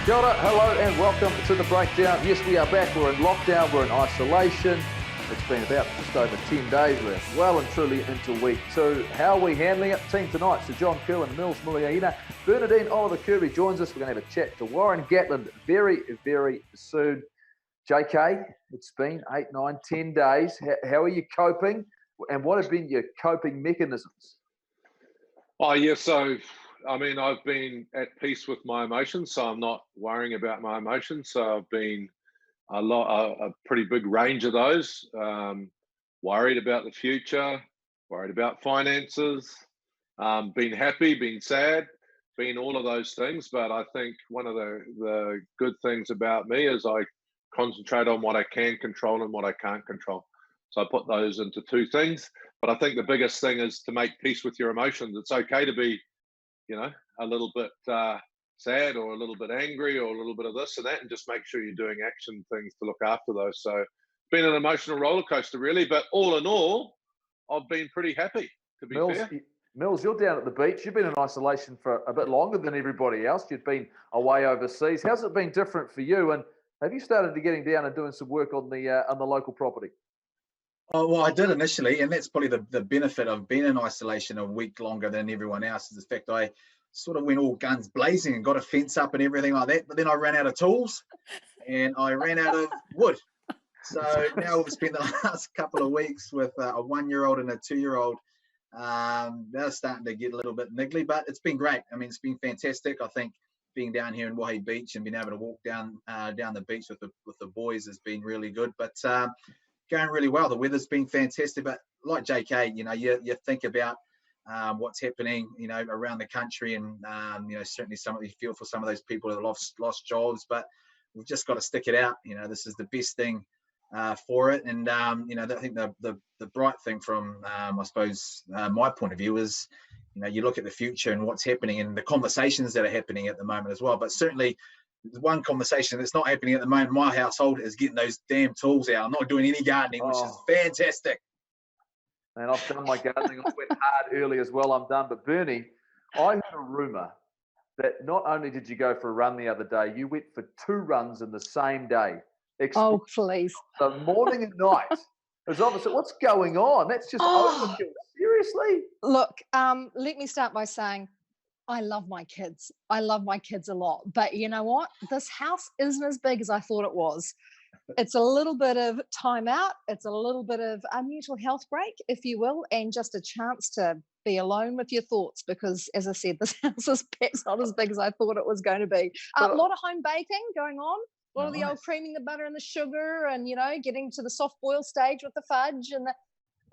Kia ora, hello and welcome to The Breakdown. Yes, we are back. We're in lockdown. We're in isolation. It's been about just over 10 days. We're well and truly into week 2. How are we handling it? Team tonight, so John Kirwan, Muliaina Bernadine Oliver-Kerby joins us. We're going to have a chat to Warren Gatland very, very soon. JK, it's been 8, 9, 10 days. How are you coping? And what have been your coping mechanisms? Oh, yeah. So, I've been at peace with my emotions, so I'm not worrying about my emotions. So I've been a pretty big range of those. Worried about the future, worried about finances, been happy, been sad, been all of those things. But I think one of the good things about me is I concentrate on what I can control and what I can't control. So I put those into two things. But I think the biggest thing is to make peace with your emotions. It's okay to be, a little bit sad or a little bit angry or a little bit of this and that, and just make sure you're doing action things to look after those. So it's been an emotional roller coaster, really. But all in all, I've been pretty happy, to be fair. Mills, you're down at the beach. You've been in isolation for a bit longer than everybody else. You've been away overseas. How's it been different for you? And have you started to getting down and doing some work on the local property? Oh, well, I did initially, and that's probably the benefit of being in isolation a week longer than everyone else, is the fact I sort of went all guns blazing and got a fence up and everything like that. But then I ran out of tools and I ran out of wood. So now we've spent the last couple of weeks with a 1-year-old and a 2-year-old. They're starting to get a little bit niggly, but it's been great. I mean, it's been fantastic. I think being down here in Waihi Beach and being able to walk down the beach with the boys has been really good. But going really well. The weather's been fantastic, but like JK, you think about what's happening, around the country, and certainly you feel for some of those people that lost jobs, but we've just got to stick it out. This is the best thing for it, and I think the bright thing from I suppose my point of view is, you look at the future and what's happening and the conversations that are happening at the moment as well. But certainly, one conversation that's not happening at the moment in my household is getting those damn tools out. I'm not doing any gardening, which is fantastic. And I've done my gardening. I went hard early as well. I'm done. But Bernie, I heard a rumour that not only did you go for a run the other day, you went for 2 runs in the same day. Oh, please. The morning and night. It's obviously, what's going on? That's just overkill. Seriously? Look, let me start by saying, I love my kids. I love my kids a lot. But you know what? This house isn't as big as I thought it was. It's a little bit of time out. It's a little bit of a mental health break, if you will, and just a chance to be alone with your thoughts. Because, as I said, this house is perhaps not as big as I thought it was going to be. A lot of home baking going on. A lot of the old creaming the butter and the sugar, and getting to the soft boil stage with the fudge, and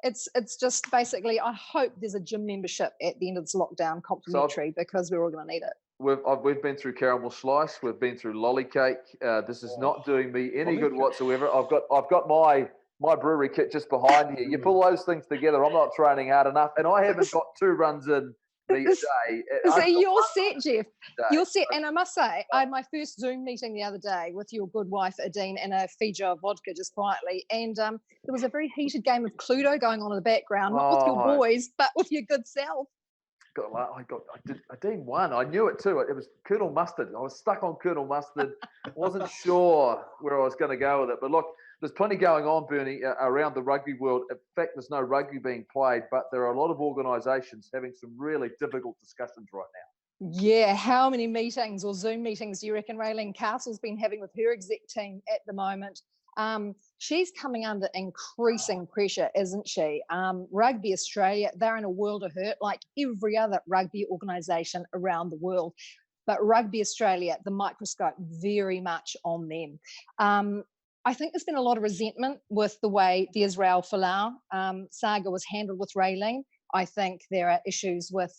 it's just basically, I hope there's a gym membership at the end of this lockdown complimentary, because we're all going to need it. We've been through caramel slice. We've been through lolly cake. This is not doing me any good whatsoever. I've got my brewery kit just behind here. You pull those things together, I'm not training hard enough, and I haven't got 2 runs in me a day. So you're set, Jeff. You're set. And I must say, I had my first Zoom meeting the other day with your good wife, Adine, and a Fiji of vodka just quietly. And there was a very heated game of Cluedo going on in the background, not with your boys, but with your good self. Adine won. I knew it too. It was Colonel Mustard. I was stuck on Colonel Mustard. Wasn't sure where I was going to go with it. But look, there's plenty going on, Bernie, around the rugby world. In fact, there's no rugby being played, but there are a lot of organisations having some really difficult discussions right now. Yeah, how many meetings or Zoom meetings do you reckon Raylene Castle's been having with her exec team at the moment? She's coming under increasing pressure, isn't she? Rugby Australia, they're in a world of hurt, like every other rugby organisation around the world. But Rugby Australia, the microscope very much on them. I think there's been a lot of resentment with the way the Israel Folau saga was handled with Raylene. I think there are issues with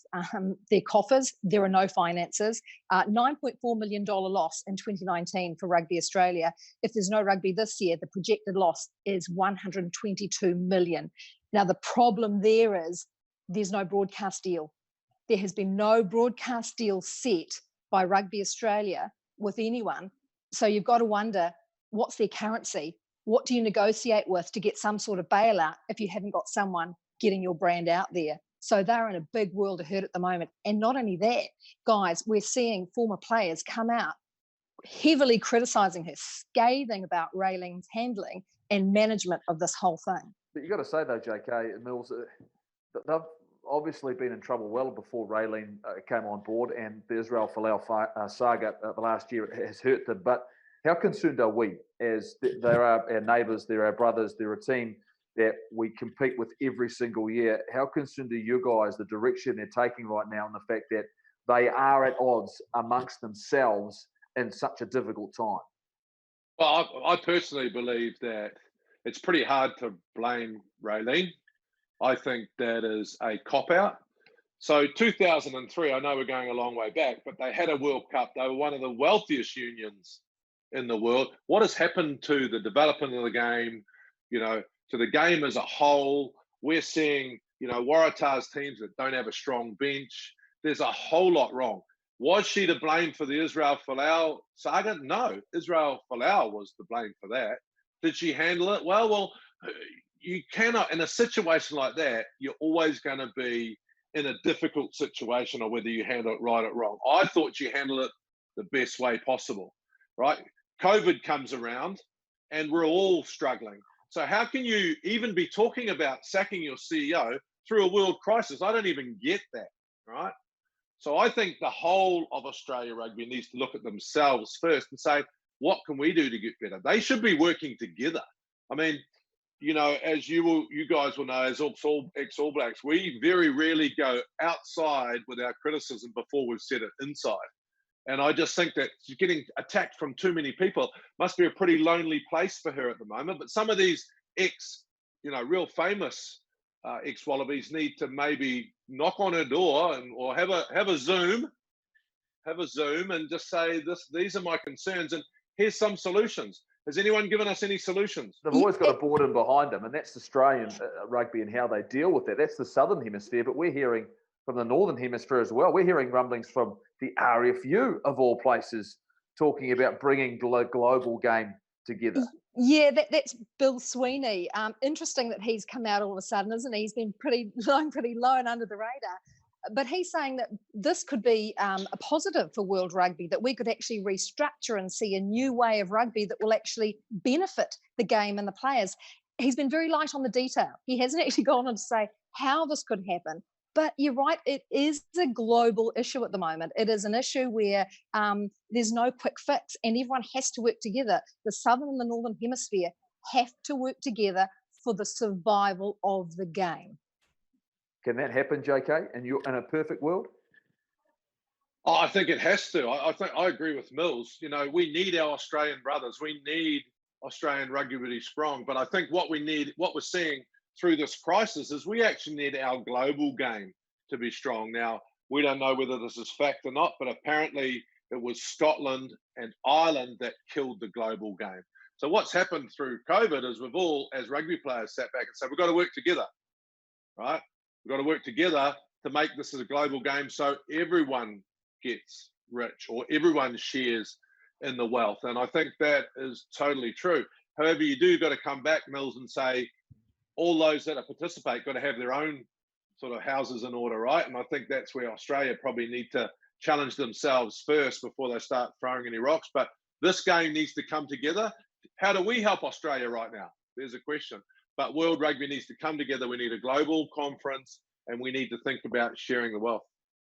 their coffers. There are no finances. $9.4 million loss in 2019 for Rugby Australia. If there's no rugby this year, the projected loss is $122 million. Now, the problem there is there's no broadcast deal. There has been no broadcast deal set by Rugby Australia with anyone. So you've got to wonder, what's their currency? What do you negotiate with to get some sort of bailout if you haven't got someone getting your brand out there? So they're in a big world of hurt at the moment. And not only that, guys, we're seeing former players come out heavily criticising her, scathing about Rayling's handling and management of this whole thing. But you got to say though, JK and Mills, they've obviously been in trouble well before Rayling came on board, and the Israel Folau saga the last year has hurt them. But how concerned are we, as there are our neighbours, they're our brothers, they're a team that we compete with every single year? How concerned are you guys, the direction they're taking right now, and the fact that they are at odds amongst themselves in such a difficult time? Well, I personally believe that it's pretty hard to blame Raylene. I think that is a cop-out. So 2003, I know we're going a long way back, but they had a World Cup. They were one of the wealthiest unions in the world. What has happened to the development of the game, to the game as a whole? We're seeing, Waratah's teams that don't have a strong bench. There's a whole lot wrong. Was she to blame for the Israel Folau saga? No, Israel Folau was to blame for that. Did she handle it well? You cannot, in a situation like that, you're always going to be in a difficult situation of whether you handle it right or wrong. I thought you handled it the best way possible, right? COVID comes around and we're all struggling. So how can you even be talking about sacking your CEO through a world crisis? I don't even get that, right? So I think the whole of Australia Rugby needs to look at themselves first and say, what can we do to get better? They should be working together. I mean, as you guys will know, as ex-All Blacks, we very rarely go outside with our criticism before we've said it inside. And I just think that getting attacked from too many people must be a pretty lonely place for her at the moment. But some of these real famous ex-Wallabies need to maybe knock on her door or have a Zoom and just say, these are my concerns and here's some solutions. Has anyone given us any solutions? They've always got a board in behind them, and that's Australian rugby and how they deal with that. That's the Southern Hemisphere, but we're hearing from the Northern Hemisphere as well. We're hearing rumblings from the RFU, of all places, talking about bringing global game together. Yeah, that's Bill Sweeney. Interesting that he's come out all of a sudden, isn't he? He's been pretty low and under the radar. But he's saying that this could be a positive for world rugby, that we could actually restructure and see a new way of rugby that will actually benefit the game and the players. He's been very light on the detail. He hasn't actually gone on to say how this could happen. But you're right, it is a global issue at the moment. It is an issue where there's no quick fix and everyone has to work together. The Southern and the Northern Hemisphere have to work together for the survival of the game. Can that happen, JK, in a perfect world? Oh, I think it has to. I agree with Mills. We need our Australian brothers. We need Australian rugby to be strong. But I think what we're seeing through this crisis is we actually need our global game to be strong. Now, we don't know whether this is fact or not, but apparently it was Scotland and Ireland that killed the global game. So what's happened through COVID is we've all, as rugby players, sat back and said, we've got to work together, right? We've got to work together to make this as a global game so everyone gets rich or everyone shares in the wealth. And I think that is totally true. However, you do got to come back, Mills, and say all those that participate got to have their own sort of houses in order, right? And I think that's where Australia probably need to challenge themselves first before they start throwing any rocks. But this game needs to come together. How do we help Australia right now? There's a question. But world rugby needs to come together. We need a global conference and we need to think about sharing the wealth.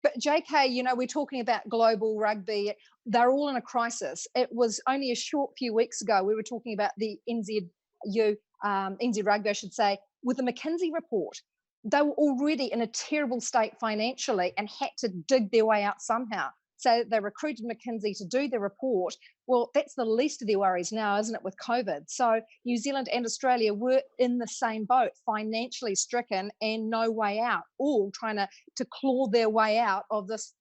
But JK, we're talking about global rugby. They're all in a crisis. It was only a short few weeks ago we were talking about the NZ Rugby, I should say, with the McKinsey report. They were already in a terrible state financially and had to dig their way out somehow. So they recruited McKinsey to do the report. Well, that's the least of their worries now, isn't it, with COVID? So New Zealand and Australia were in the same boat, financially stricken and no way out, all trying to claw their way out of this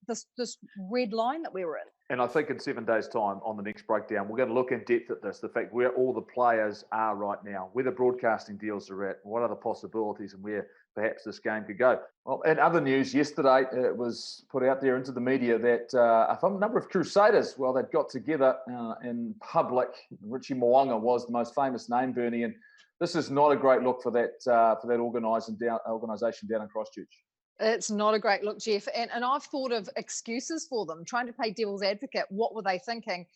red line that we were in. And I think in 7 days' time on the next breakdown, we're going to look in depth at this, the fact where all the players are right now, where the broadcasting deals are at, what are the possibilities and where perhaps this game could go. Well, in other news, yesterday it was put out there into the media that a number of Crusaders, they'd got together in public. Richie Mo'unga was the most famous name, Bernie, and this is not a great look for that organisation down in Christchurch. It's not a great look, Jeff. And I've thought of excuses for them, trying to play devil's advocate. What were they thinking?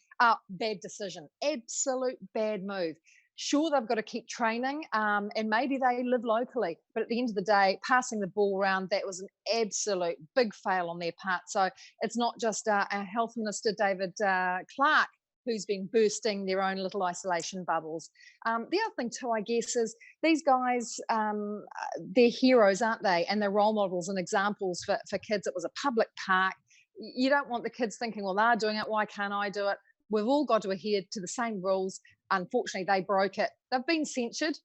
Bad decision, absolute bad move. Sure, they've got to keep training, and maybe they live locally. But at the end of the day, passing the ball around, that was an absolute big fail on their part. So it's not just our Health Minister, David Clark, who's been bursting their own little isolation bubbles. The other thing too, I guess, is these guys, they're heroes, aren't they? And they're role models and examples for kids. It was a public park. You don't want the kids thinking, well, they're doing it, why can't I do it? We've all got to adhere to the same rules. Unfortunately, they broke it. They've been censured.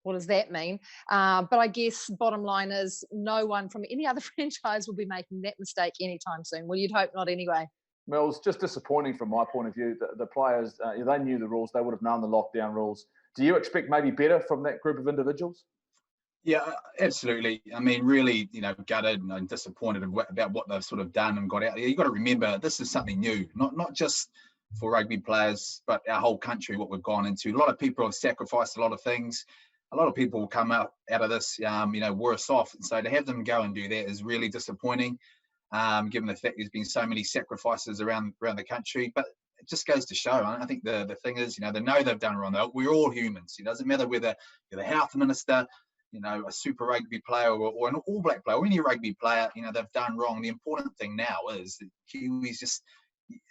What does that mean? But I guess bottom line is no one from any other franchise will be making that mistake anytime soon. Well, you'd hope not anyway. Well, it's just disappointing from my point of view. The players, they knew the rules. They would have known the lockdown rules. Do you expect maybe better from that group of individuals? Yeah, absolutely. I mean, really, gutted and disappointed about what they've sort of done and got out there. You've got to remember, this is something new, not just for rugby players, but our whole country, what we've gone into. A lot of people have sacrificed a lot of things. A lot of people will come out of this, worse off. And so to have them go and do that is really disappointing, given the fact there's been so many sacrifices around the country. But it just goes to show. I think the thing is, they know they've done wrong. We're all humans. It doesn't matter whether you're the health minister, a super rugby player or an all black player or any rugby player, they've done wrong. The important thing now is that Kiwis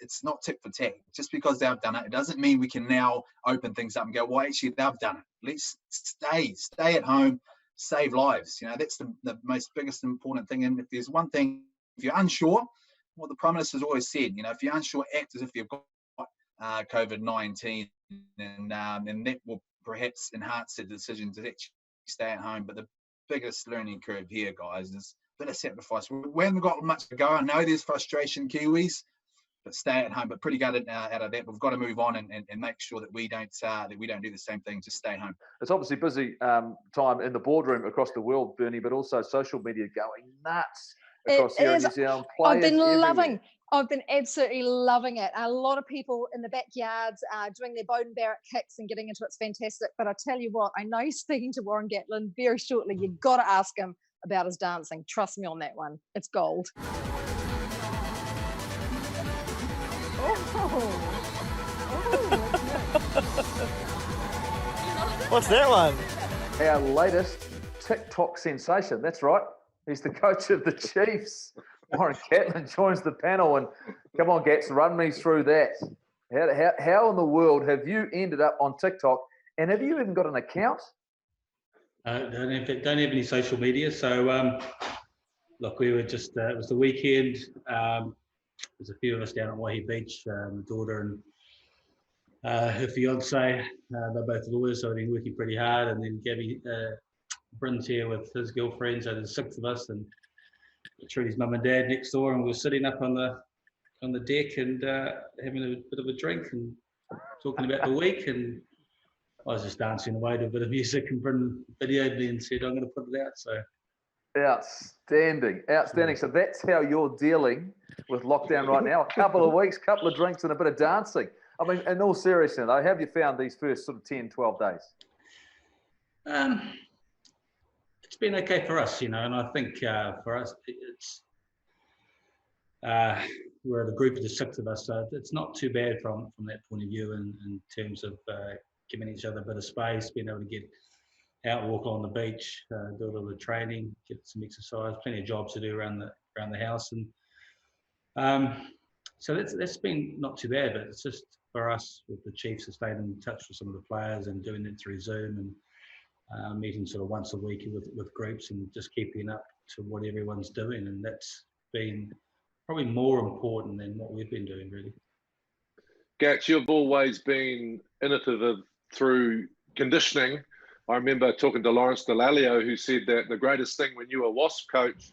it's not tit for tat. Just because they've done it, it doesn't mean we can now open things up and go, well, actually, they've done it. Let's stay at home, save lives. That's the most biggest important thing. And if there's one thing, if you're unsure, what the Prime Minister's always said, if you're unsure, act as if you've got COVID-19, and that will perhaps enhance the decision to actually stay at home. But the biggest learning curve here, guys, is a bit of sacrifice. We haven't got much to go. I know there's frustration, Kiwis, but stay at home. But pretty gutted out of that. We've got to move on and make sure that we don't do the same thing. Just stay home. It's obviously busy time in the boardroom across the world, Bernie, but also social media going nuts across here in New Zealand. I've been absolutely loving it. A lot of people in the backyards doing their Bowden Barrett kicks and getting into it's fantastic. But I tell you what, I know you're speaking to Warren Gatland very shortly. You've got to ask him about his dancing. Trust me on that one. It's gold. What's that one? Our latest TikTok sensation. That's right. He's the coach of the Chiefs. Warren Gatland joins the panel. And come on, Gats, run me through that. How in the world have you ended up on TikTok? And have you even got an account? Don't have any social media. So, look, we were just, it was the weekend. There's a few of us down at Waihi Beach, my daughter and her fiance. They're both lawyers, so they've been working pretty hard. And then Gabby Bryn's here with his girlfriend, so there's 6 of us, and Trudy's mum and dad next door, and we're sitting up on the deck and having a bit of a drink and talking about the week. And I was just dancing away to a bit of music, and Bryn videoed me and said, I'm going to put it out. So outstanding. So that's how you're dealing with lockdown right now. A couple of weeks, couple of drinks and a bit of dancing. I mean, in all seriousness, though, have you found these first sort of 10, 12 days? It's been okay for us, and I think for us, it's we're a group of the 6 of us, so it's not too bad from that point of view in terms of giving each other a bit of space, being able to get out, walk on the beach, do a little bit of training, get some exercise, plenty of jobs to do around the house, and so that's been not too bad. But it's just for us with the Chiefs to stay in touch with some of the players and doing it through Zoom and meeting sort of once a week with groups and just keeping up to what everyone's doing, and that's been probably more important than what we've been doing, really. Gats, you've always been innovative through conditioning. I remember talking to Lawrence Delalio, who said that the greatest thing when you were Wasp coach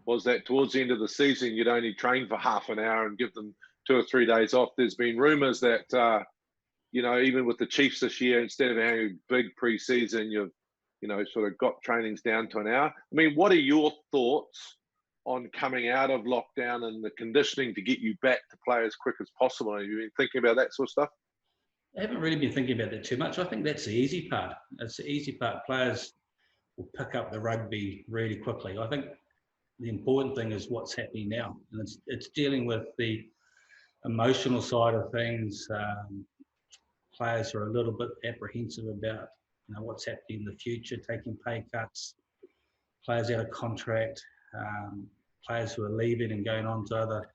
was that towards the end of the season, you'd only train for half an hour and give them 2 or 3 days off. There's been rumours that, even with the Chiefs this year, instead of having a big pre-season, you've, sort of got trainings down to an hour. I mean, what are your thoughts on coming out of lockdown and the conditioning to get you back to play as quick as possible? Have you been thinking about that sort of stuff? I haven't really been thinking about that too much. I think that's the easy part. It's the easy part. Players will pick up the rugby really quickly. I think the important thing is what's happening now, and it's dealing with the emotional side of things. Players are a little bit apprehensive about what's happening in the future, taking pay cuts, players out of contract, players who are leaving and going on to other,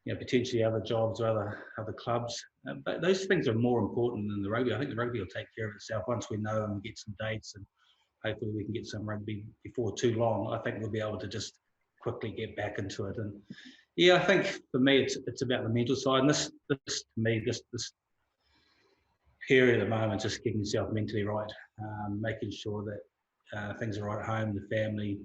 potentially other jobs or other clubs. But those things are more important than the rugby. I think the rugby will take care of itself once we know and we get some dates, and hopefully we can get some rugby before too long. I think we'll be able to just quickly get back into it. And yeah, I think for me it's about the mental side. And this to me, this period at the moment, just getting yourself mentally right, making sure that things are right at home, the family,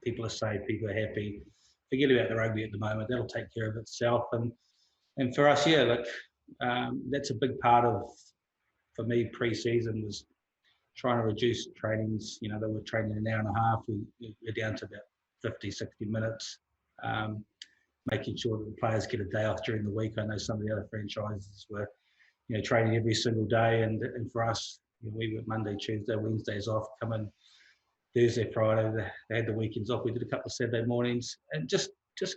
people are safe, people are happy. Forget about the rugby at the moment; that'll take care of itself. And for us, yeah, look, that's a big part of, for me, pre-season was trying to reduce trainings. They were training an hour and a half. We're down to about 50, 60 minutes. Making sure that the players get a day off during the week. I know some of the other franchises were training every single day, and for us, we were Monday, Tuesday, Wednesdays off, come in Thursday, Friday. They had the weekends off. We did a couple of Saturday mornings, and just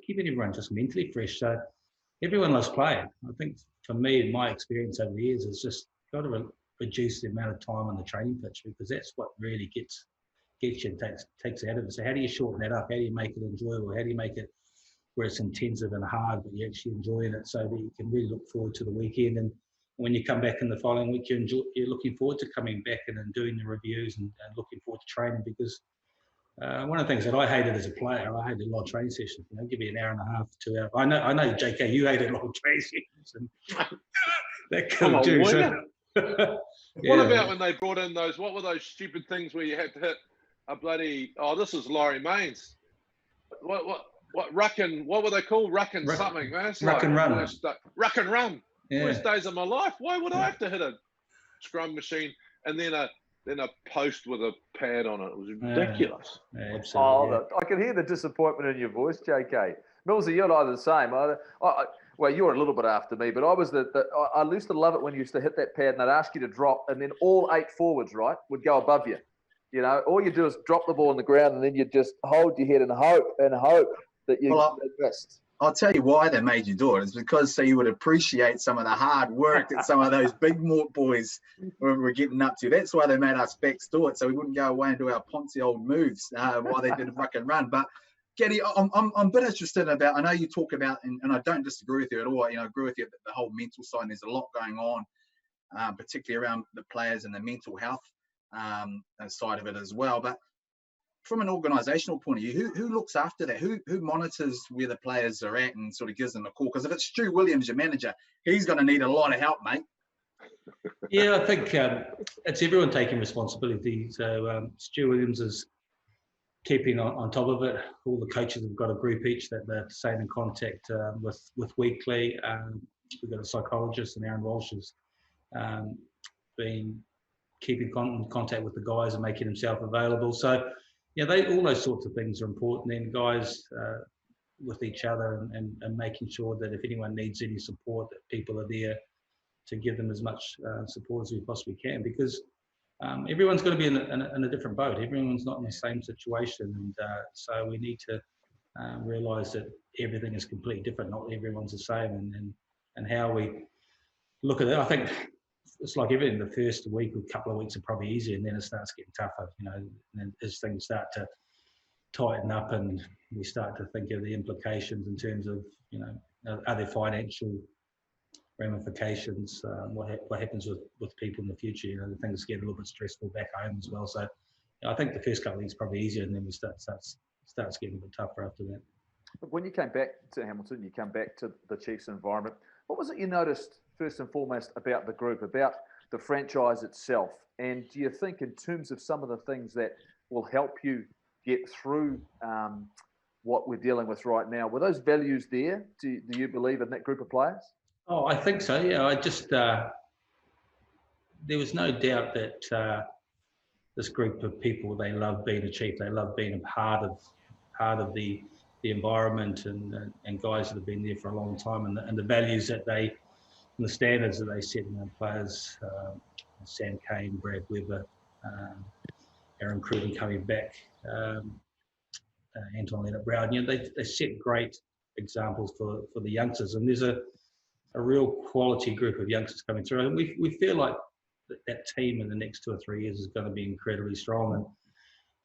keeping everyone just mentally fresh. So everyone loves playing. I think for me, my experience over the years is just got to reduce the amount of time on the training pitch, because that's what really gets you and takes out of it. So how do you shorten that up? How do you make it enjoyable? How do you make it where it's intensive and hard, but you're actually enjoying it, so that you can really look forward to the weekend? And when you come back in the following week, you're looking forward to coming back and doing the reviews and looking forward to training. Because one of the things that I hated as a player, I hated long training sessions. Give me an hour and a half, 2 hours. I know, JK, you hated long training sessions, and that kind of juice. What about when they brought in those? What were those stupid things where you had to hit a bloody? Oh, this is Laurie Mains. What ruck and what were they called? Ruck and something. Man. Ruck and run. Ruck and run. Yeah. Worst days of my life. Why would I have to hit a scrum machine and then a post with a pad on it? It was ridiculous. Yeah, absolutely. I can hear the disappointment in your voice, JK. Millsy, you're either the same. Well, you're a little bit after me, but I was I used to love it when you used to hit that pad and they'd ask you to drop, and then all 8 forwards, right, would go above you. All you do is drop the ball on the ground, and then you just hold your head and hope that you missed. I'll tell you why they made you do it. It's because so you would appreciate some of the hard work that some of those big boys were getting up to. That's why they made us backs do it, so we wouldn't go away and do our poncy old moves while they did a fucking run. But Getty, I'm a bit interested about. I know you talk about, and I don't disagree with you at all. I agree with you that the whole mental side. There's a lot going on, particularly around the players and the mental health side of it as well. But from an organisational point of view, who looks after that? Who monitors where the players are at and sort of gives them a call? Because if it's Stu Williams, your manager, he's going to need a lot of help, mate. Yeah, I think it's everyone taking responsibility. So Stu Williams is keeping on top of it. All the coaches have got a group each that they're staying in contact with weekly. We've got a psychologist, and Aaron Walsh has been keeping in contact with the guys and making himself available. So all those sorts of things are important. Then guys with each other and making sure that if anyone needs any support, that people are there to give them as much support as we possibly can, because everyone's going to be in a different boat. Everyone's not in the same situation, and so we need to realise that everything is completely different. Not everyone's the same, and how we look at it. I think it's like everything. The first week or couple of weeks are probably easier, and then it starts getting tougher. And then as things start to tighten up, and we start to think of the implications in terms of are there financial ramifications? What happens with people in the future? The things get a little bit stressful back home as well. So I think the first couple of weeks are probably easier, and then we starts getting a bit tougher after that. But when you came back to Hamilton, you come back to the Chiefs environment. What was it you noticed first and foremost about the group, about the franchise itself? And do you think in terms of some of the things that will help you get through what we're dealing with right now, were those values there? Do you believe in that group of players? Oh, I think so. Yeah, I just there was no doubt that this group of people, they love being a Chief. They love being a part of the environment, and guys that have been there for a long time, and the values that and the standards that they set in their players. Sam Kane, Brad Weber, Aaron Cruden coming back. Anton Leonard-Brown, they set great examples for the youngsters, and there's a real quality group of youngsters coming through, and we feel like that team in the next 2 or 3 years is going to be incredibly strong. And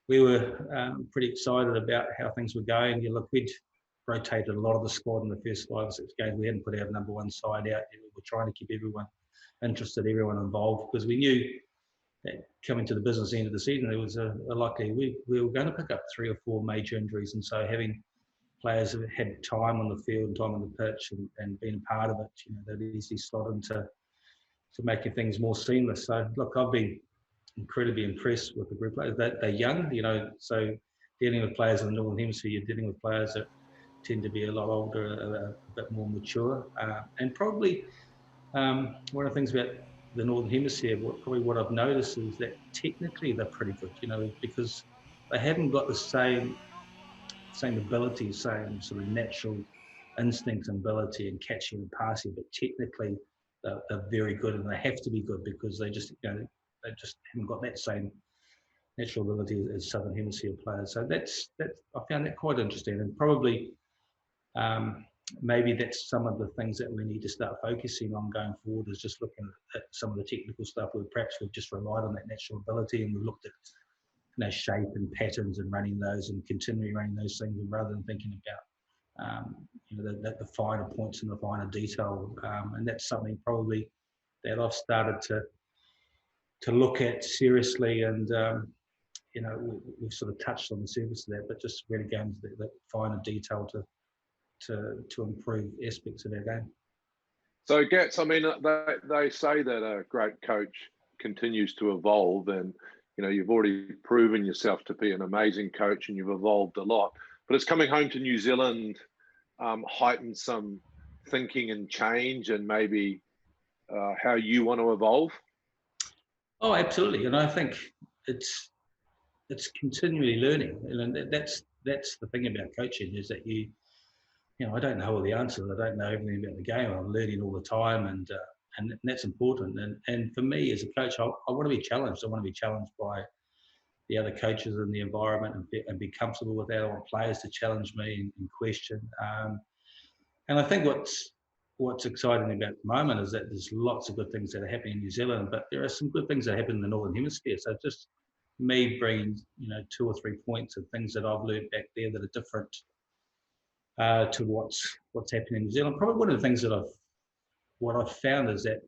we were pretty excited about how things were going. Look, we'd rotated a lot of the squad in the first 5 or 6 games. We hadn't put our number one side out. We were trying to keep everyone interested, everyone involved, because we knew that coming to the business end of the season, there was a likely we were going to pick up 3 or 4 major injuries, and so having players that had time on the field and time on the pitch and being a part of it, they'd easily slot into making things more seamless. So look, I've been incredibly impressed with the group players. They're young, so dealing with players in the Northern Hemisphere, you're dealing with players that tend to be a lot older, a bit more mature, and probably one of the things about the Northern Hemisphere, what I've noticed is that technically they're pretty good, because they haven't got the same ability, same sort of natural instincts and ability in catching and passing, but technically they're very good, and they have to be good because they just haven't got that same natural ability as Southern Hemisphere players. So that's I found that quite interesting, and probably maybe that's some of the things that we need to start focusing on going forward, is just looking at some of the technical stuff where perhaps we've just relied on that natural ability, and we've looked at shape and patterns and running those and continually running those things, rather than thinking about the finer points and the finer detail. And that's something probably that I've started to look at seriously, and we've sort of touched on the surface of that, but just really going into that finer detail to improve aspects of our game. So, Gats, I mean, they say that a great coach continues to evolve, and you've already proven yourself to be an amazing coach, and you've evolved a lot. But it's coming home to New Zealand heightened some thinking and change, and maybe how you want to evolve. Oh, absolutely, and I think it's continually learning, and that's the thing about coaching, is that I don't know all the answers. I don't know everything about the game. I'm learning all the time, and that's important. And for me as a coach, I want to be challenged. I want to be challenged by the other coaches in the environment, and be comfortable with that. I want players to challenge me and question. And I think what's exciting about the moment is that there's lots of good things that are happening in New Zealand, but there are some good things that happen in the Northern Hemisphere. So just me bringing 2 or 3 points of things that I've learned back there that are different to what's happening in New Zealand. Probably one of the things that I've found is that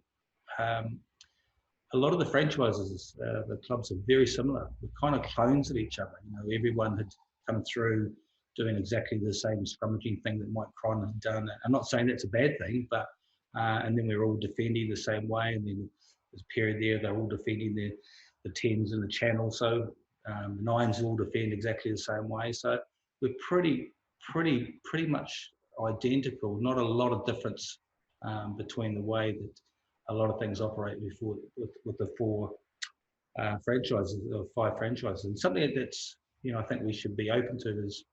a lot of the franchises, the clubs, are very similar. We're kind of clones of each other. Everyone had come through doing exactly the same scrummaging thing that Mike Cron had done. I'm not saying that's a bad thing, but and then we were all defending the same way, and then there's a period there they're all defending the 10s and the channel. So the 9s all defend exactly the same way. So we're pretty much identical. Not a lot of difference between the way that a lot of things operate before with the 4 franchises or 5 franchises. And something that's I think we should be open to is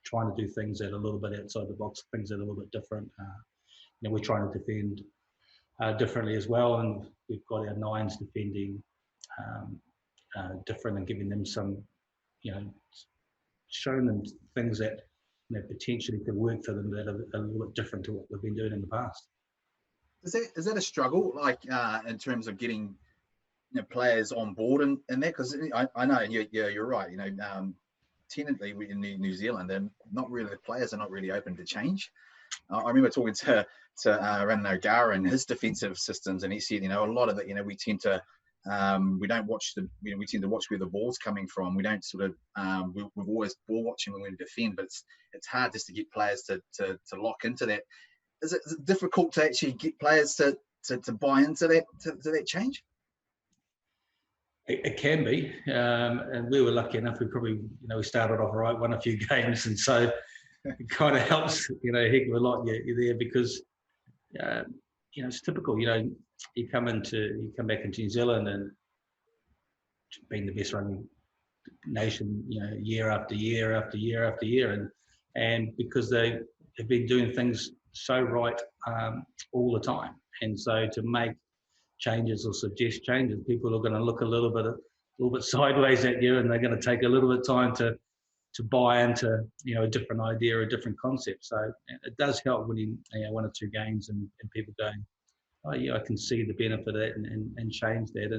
trying to do things that are a little bit outside the box, things that are a little bit different. We're trying to defend differently as well, and we've got our 9s defending different, and giving them some showing them things that potentially could work for them that are a little bit different to what they've been doing in the past. Is that a struggle, like in terms of getting players on board in that? Because I know you're right. Technically in New Zealand, they're not really, the players are not really open to change. I remember talking to Rann O'Gara and his defensive systems, and he said a lot of it we tend to we don't watch we tend to watch where the ball's coming from. We don't sort of we've always ball watching when we defend, but it's hard just to get players to lock into that. Is it difficult to actually get players to buy into that change? It can be, and we were lucky enough. We probably, we started off right, won a few games, and so it kind of helps, a heck of a lot. You're there because, it's typical. You come back into New Zealand and being the best running nation, year after year after year after year, and because they have been doing things so right all the time, and so to make changes or suggest changes, people are going to look a little bit sideways at you, and they're going to take a little bit of time to to buy into a different idea, a different concept. So it does help winning 1 or 2 games and people going, oh yeah, I can see the benefit of that and change that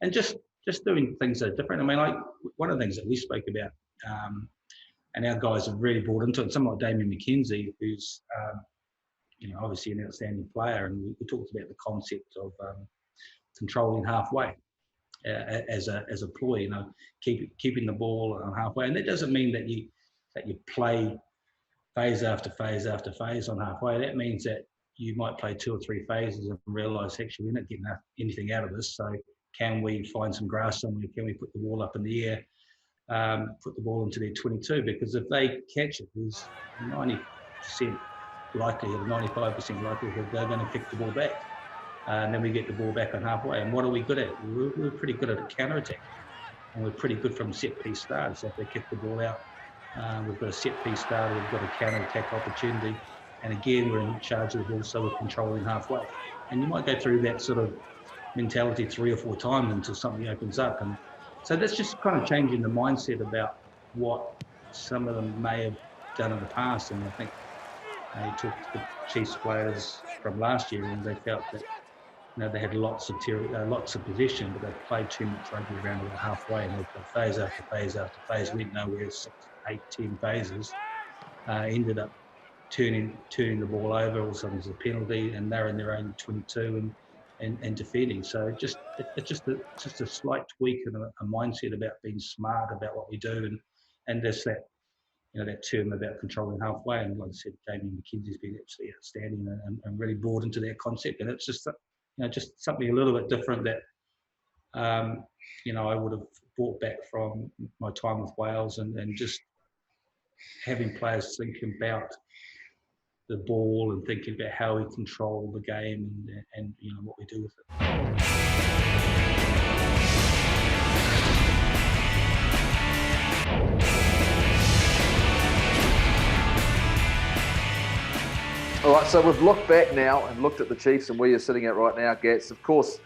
and just doing things that are different. I mean, like one of the things that we spoke about, and our guys have really bought into it. Someone like Damien McKenzie, who's obviously an outstanding player, and we talked about the concept of controlling halfway as a ploy, keeping the ball on halfway, and that doesn't mean that you play phase after phase after phase on halfway. That means that you might play 2 or 3 phases and realise actually we're not getting anything out of this. So can we find some grass somewhere? Can we put the ball up in the air? Put the ball into their 22, because if they catch it, there's 90% likelihood, 95% likelihood they're going to kick the ball back. And then we get the ball back on halfway. And what are we good at? We're pretty good at a counter-attack. And we're pretty good from set-piece starters. So if they kick the ball out, we've got a set-piece starter, we've got a counter-attack opportunity. And again, we're in charge of the ball, so we're controlling halfway. And you might go through that sort of mentality 3 or 4 times until something opens up. And so that's just kind of changing the mindset about what some of them may have done in the past. And I think you talked to the Chiefs players from last year, and they felt that they had lots of possession, but they played too much rugby around about halfway, and they played phase after phase after phase. Went nowhere, 6, 8, 10 phases. Ended up turning the ball over. All of a sudden there's a penalty, and they're in their own 22 and defending. So it's just a slight tweak and a mindset about being smart about what we do, and there's that that term about controlling halfway. And like I said, Damien McKenzie's been absolutely outstanding and really bought into that concept. And it's just just something a little bit different that I would have brought back from my time with Wales, and just having players thinking about the ball and thinking about how we control the game and what we do with it. All right, so we've looked back now and looked at the Chiefs and where you're sitting at right now, Gats. Of course,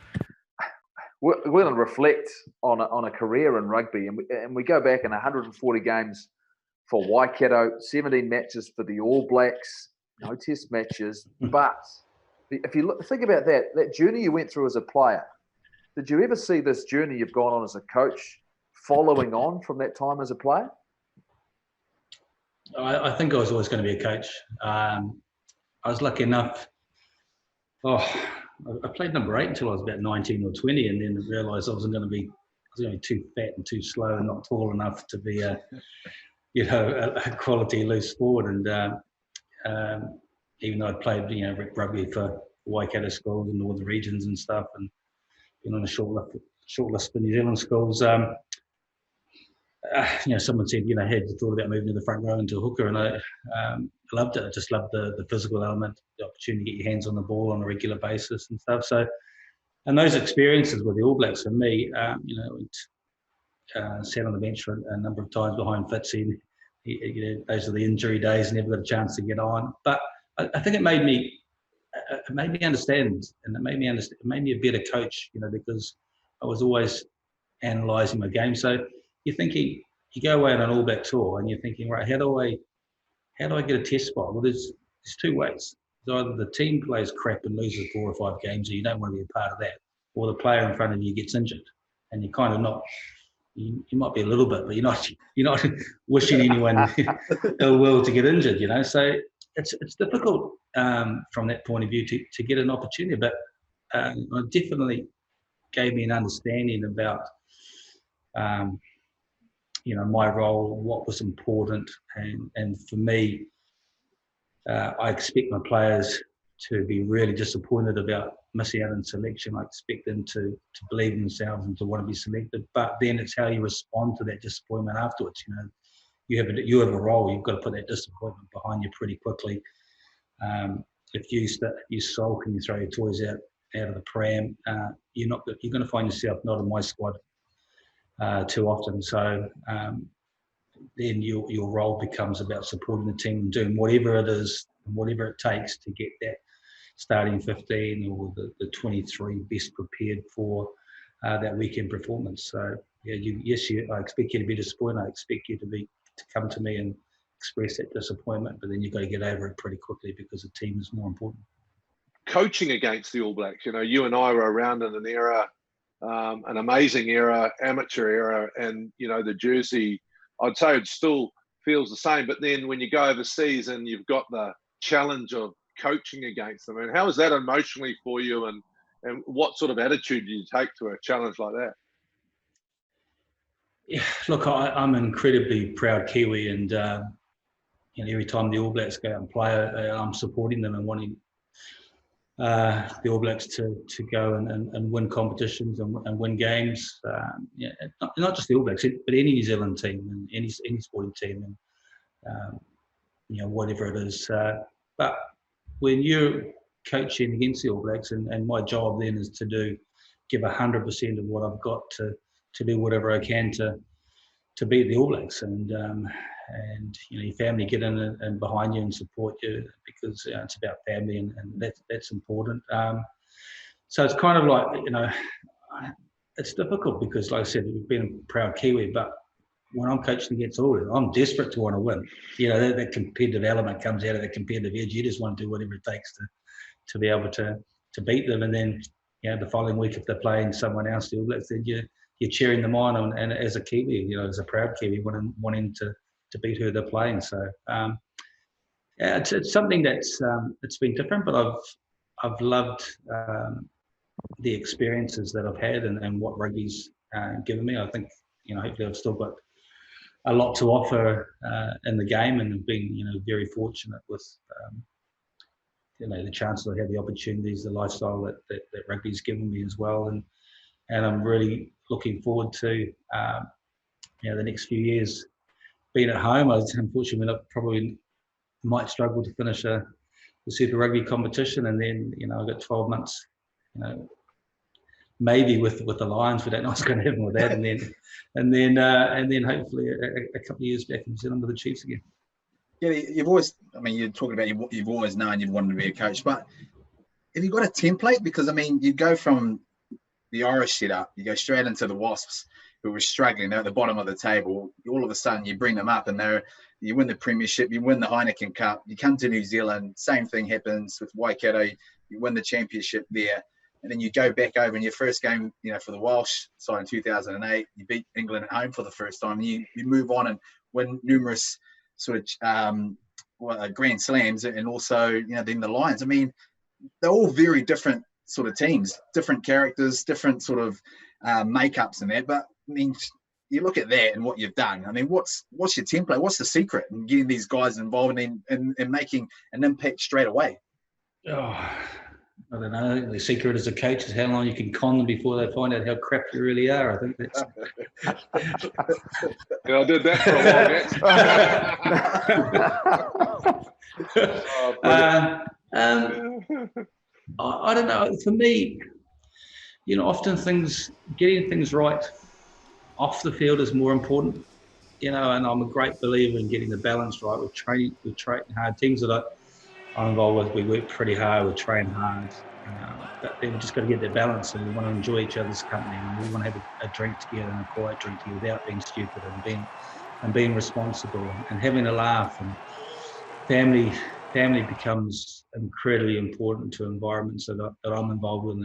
we're going to reflect on a career in rugby, and we go back in 140 games for Waikato, 17 matches for the All Blacks, no test matches. But if you think about that journey you went through as a player, did you ever see this journey you've gone on as a coach following on from that time as a player? I think I was always going to be a coach. I was lucky enough. I played number 8 until I was about 19 or 20, and then realised I was going to be too fat and too slow and not tall enough to be a quality loose forward. And even though I played rugby for Waikato schools and all the regions and stuff, and been on a short list for New Zealand schools, someone said, had you thought about moving to the front row into a hooker? And I loved it. I just loved the physical element, the opportunity to get your hands on the ball on a regular basis and stuff. So, and those experiences with the All Blacks for me, sat on the bench for a number of times behind Fitzy. Those are the injury days, never got a chance to get on. But I think it made me understand, and it made me a better coach, because I was always analysing my game. So you're thinking, you go away on an All Black tour, and you're thinking, right, how do I get a test spot? Well, there's 2 ways. It's either the team plays crap and loses 4 or 5 games, and you don't want to be a part of that, or the player in front of you gets injured, and you're kind of not. You might be a little bit, but you're not wishing anyone ill will to get injured, So it's difficult from that point of view to get an opportunity. But it definitely gave me an understanding about my role, what was important, and for me, I expect my players to be really disappointed about missing out on selection. I expect them to believe in themselves and to want to be selected. But then it's how you respond to that disappointment afterwards. You have a role. You've got to put that disappointment behind you pretty quickly. If you sulk and you throw your toys out of the pram, you're going to find yourself not in my squad too often. So then your role becomes about supporting the team and doing whatever it is and whatever it takes to get that starting 15 or the 23 best prepared for that weekend performance. So I expect you to be disappointed. I expect you to be come to me and express that disappointment, but then you've got to get over it pretty quickly because the team is more important. Coaching against the All Blacks, you and I were around in an era, an amazing era, amateur era, and the jersey, I'd say it still feels the same. But then when you go overseas and you've got the challenge of coaching against them, and how is that emotionally for you, and what sort of attitude do you take to a challenge like that? Yeah, look, I'm an incredibly proud Kiwi, and every time the All Blacks go out and play, I'm supporting them and wanting the All Blacks to go and win competitions and win games. Not just the All Blacks, but any New Zealand team and any sporting team, and whatever it is. But when you're coaching against the All Blacks, and my job then is to give 100% of what I've got to do whatever I can to beat the All Blacks, and your family get in and behind you and support you, because it's about family, and that's important. So it's kind of like, it's difficult because, like I said, we've been a proud Kiwi, but when I'm coaching against All Blacks, I'm desperate to want to win. That competitive element comes out of the competitive edge. You just want to do whatever it takes to be able to beat them, and then the following week if they're playing someone else, the All Blacks, then you're cheering them on, and as a Kiwi, as a proud Kiwi, wanting to beat who they're playing. So it's something that's it's been different, but I've loved the experiences that I've had and what rugby's given me. I think hopefully I've still got a lot to offer in the game, and been very fortunate with the chance to have the opportunities, the lifestyle that rugby's given me as well, and I'm really looking forward to the next few years being at home. Unfortunately, I probably might struggle to finish the Super Rugby competition, and then I've got 12 months, maybe with the Lions. We don't know what's going to happen with that, and then hopefully a couple of years back in New Zealand with the Chiefs again. Yeah, you've always, you're talking about you've always known you'd wanted to be a coach, but have you got a template? Because you go from the Irish setup, you go straight into the Wasps, who were struggling. They're at the bottom of the table. All of a sudden, you bring them up, and you win the Premiership, you win the Heineken Cup. You come to New Zealand, same thing happens with Waikato. You win the championship there, and then you go back over in your first game, for the Welsh side in 2008. You beat England at home for the first time. You move on and win numerous sort of Grand Slams, and also then the Lions. They're all very different sort of teams, different characters, different sort of makeups and that. But you look at that and what you've done. What's your template? What's the secret in getting these guys involved in making an impact straight away? Oh, I don't know. The secret as a coach is how long you can con them before they find out how crap you really are. I think that's. I did that for a while. I don't know. For me, often getting things right off the field is more important. And I'm a great believer in getting the balance right. We train hard. Teams that I'm involved with, we work pretty hard, we train hard. But then we just got to get that balance, and we want to enjoy each other's company, and we want to have a drink together, and a quiet drink together, without being stupid, and being responsible, and having a laugh. And family becomes incredibly important to environments that I'm involved with,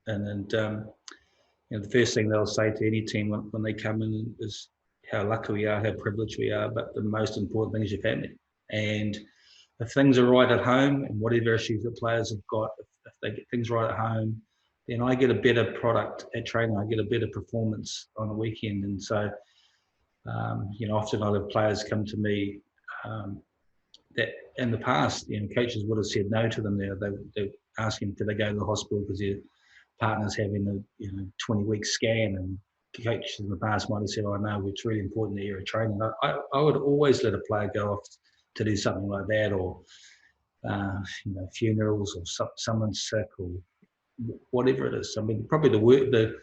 and the first thing they'll say to any team when they come in is how lucky we are, how privileged we are, but the most important thing is your family. And if things are right at home, and whatever issues that players have got, if they get things right at home, then I get a better product at training. I get a better performance on a weekend. And so, often I'll have players come to me that in the past, coaches would have said no to them. They're asking, do they go to the hospital because their partner's having a 20-week scan, and coaches in the past might have said, "Oh no, it's really important that you're at training." I would always let a player go off to do something like that, or funerals, or someone's sick, or whatever it is. Probably the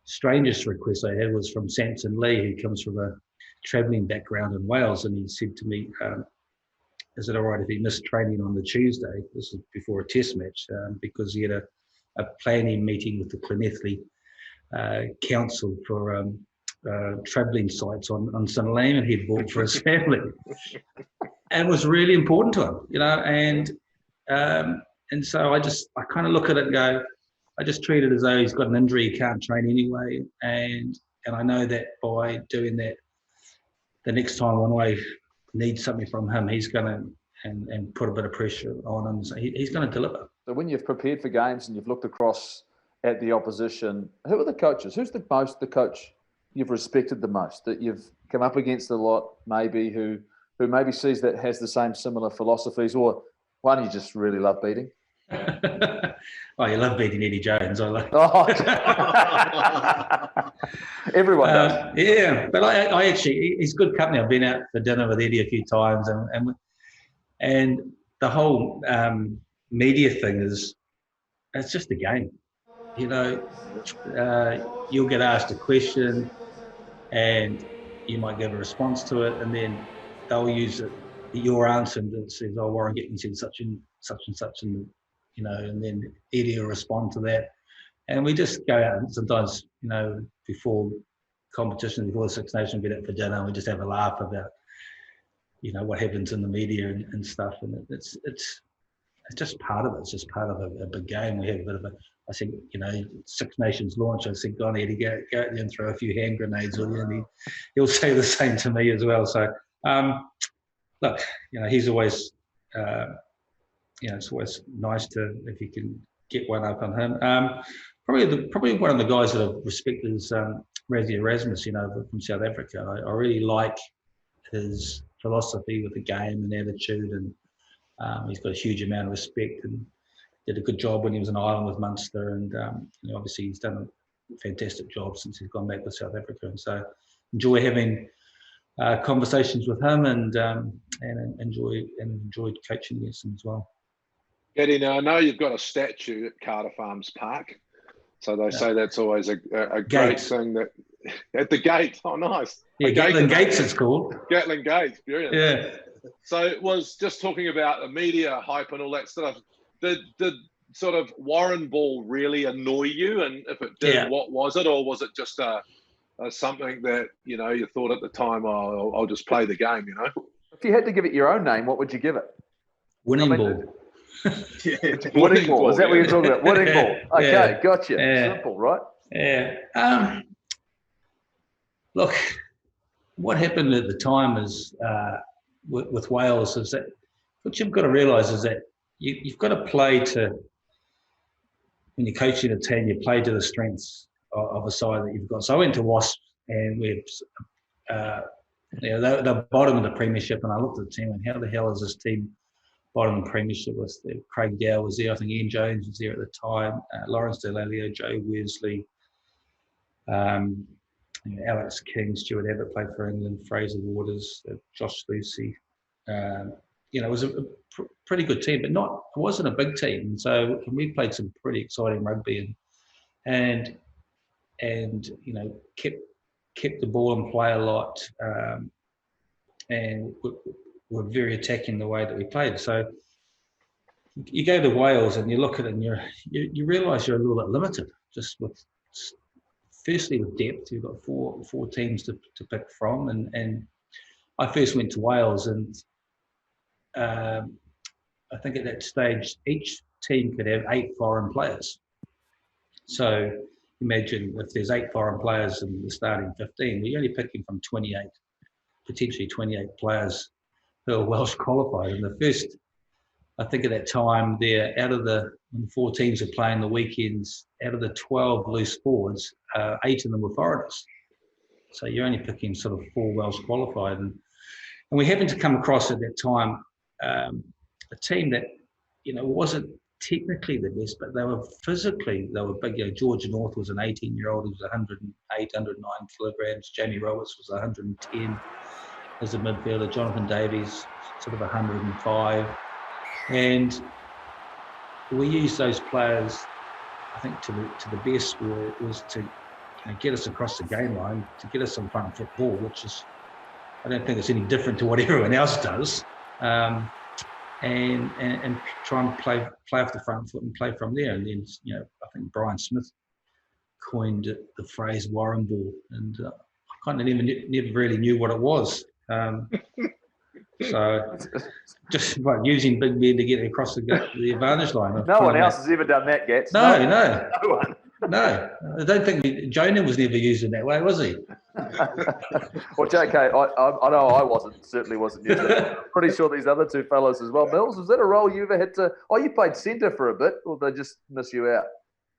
strangest request I had was from Samson Lee, who comes from a travelling background in Wales, and he said to me, "Is it all right if he missed training on the Tuesday?" This is before a test match, because he had a planning meeting with the Llanelli Council for travelling sites on St. Helena he'd bought for his family. And it was really important to him, you know, and so I kind of look at it and go, I just treat it as though he's got an injury, he can't train anyway, and I know that by doing that, the next time when I need something from him, he's going to and put a bit of pressure on him. So he's going to deliver. So when you've prepared for games and you've looked across at the opposition, who are the coaches? Who's the coach you've respected the most, that you've come up against a lot, maybe who maybe sees that has the same similar philosophies, or one you just really love beating? Oh, you love beating Eddie Jones. I like. Oh, everyone does. Yeah, but I actually, he's good company. I've been out for dinner with Eddie a few times, and the whole media thing it's just a game. You know, you'll get asked a question, and you might give a response to it, and then they'll use your answer and says, "Oh, Warren Gatland said such and such," and you know, and then Eddie will respond to that, and we just go out and sometimes, you know, before competition, before the Six Nations, we get out for dinner, and we just have a laugh about, you know, what happens in the media and stuff, and it's just part of it. It's just part of a big game. We have a bit of a, I think, you know, Six Nations launch. I said, "Go on, Eddie, go out there and throw a few hand grenades," will you? And he'll say the same to me as well. So, look, you know, he's always, you know, it's always nice if you can get one up on him. Probably one of the guys that I've respected is Razzie Erasmus, you know, from South Africa. I really like his philosophy with the game and attitude, and he's got a huge amount of respect and did a good job when he was in Ireland with Munster, and you know, obviously he's done a fantastic job since he's gone back with South Africa, and so enjoy having conversations with him and enjoyed coaching against him as well. Eddie, now I know you've got a statue at Carter Farms Park, so they say that's always a great thing that at the gate. Oh, nice. Yeah, Gatland Gates it's called. Gatland Gates, brilliant. Yeah. So it was just talking about the media hype and all that stuff. Did sort of Warren Ball really annoy you? And if it did, what was it? Or was it just something that, you know, you thought at the time, oh, I'll just play the game, you know? If you had to give it your own name, what would you give it? Winning Ball. Winning Ball. Is that what you're talking about? Winning Ball. Okay, gotcha. Simple, right? Yeah. Look, what happened at the time is with Wales is that what you've got to realise is that you've got to play to, when you're coaching a team, you play to the strengths of a side that you've got. So I went to Wasps, and we're the bottom of the premiership, and I looked at the team and how the hell is this team bottom of the premiership? Was there? Craig Dow was there, I think Ian Jones was there at the time, Lawrence Delalio, Joe Wesley, Alex King, Stuart Abbott played for England, Fraser Waters, Josh Lucy. You know, it was a pretty good team, but it wasn't a big team. And so we played some pretty exciting rugby and you know, kept the ball in play a lot, and were very attacking the way that we played. So you go to Wales and you look at it and you realise you're a little bit limited, just with, firstly with depth. You've got four teams to pick from, and I first went to Wales, and I think at that stage each team could have 8 foreign players. So imagine if there's 8 foreign players in the starting 15, we're only picking from 28, potentially 28 players who are Welsh qualified. And the first, I think at that time, out of the 4 teams are playing the weekends, out of the 12 loose forwards, 8 of them were foreigners. So you're only picking sort of 4 Welsh qualified. And we happened to come across at that time a team that, you know, wasn't technically the best, but they were big. You know, George North was an 18-year-old who was 108, 109 kilograms. Jamie Roberts was 110 as a midfielder. Jonathan Davies, sort of 105. And we used those players, I think, to the best was to, you know, get us across the game line, to get us on front foot ball, which is, I don't think it's any different to what everyone else does. And try and play off the front foot and play from there. And then, you know, I think Brian Smith coined the phrase Warren Ball, and kind of never really knew what it was. So just like using big men to get across the advantage line. No one else has ever done that, Gats. No. No one. No, I don't think Jonah was never used in that way, was he? Well, JK, I know I certainly wasn't used. I'm pretty sure these other two fellows as well. Mills, was that a role you ever had to? Oh, you played centre for a bit, or they just miss you out?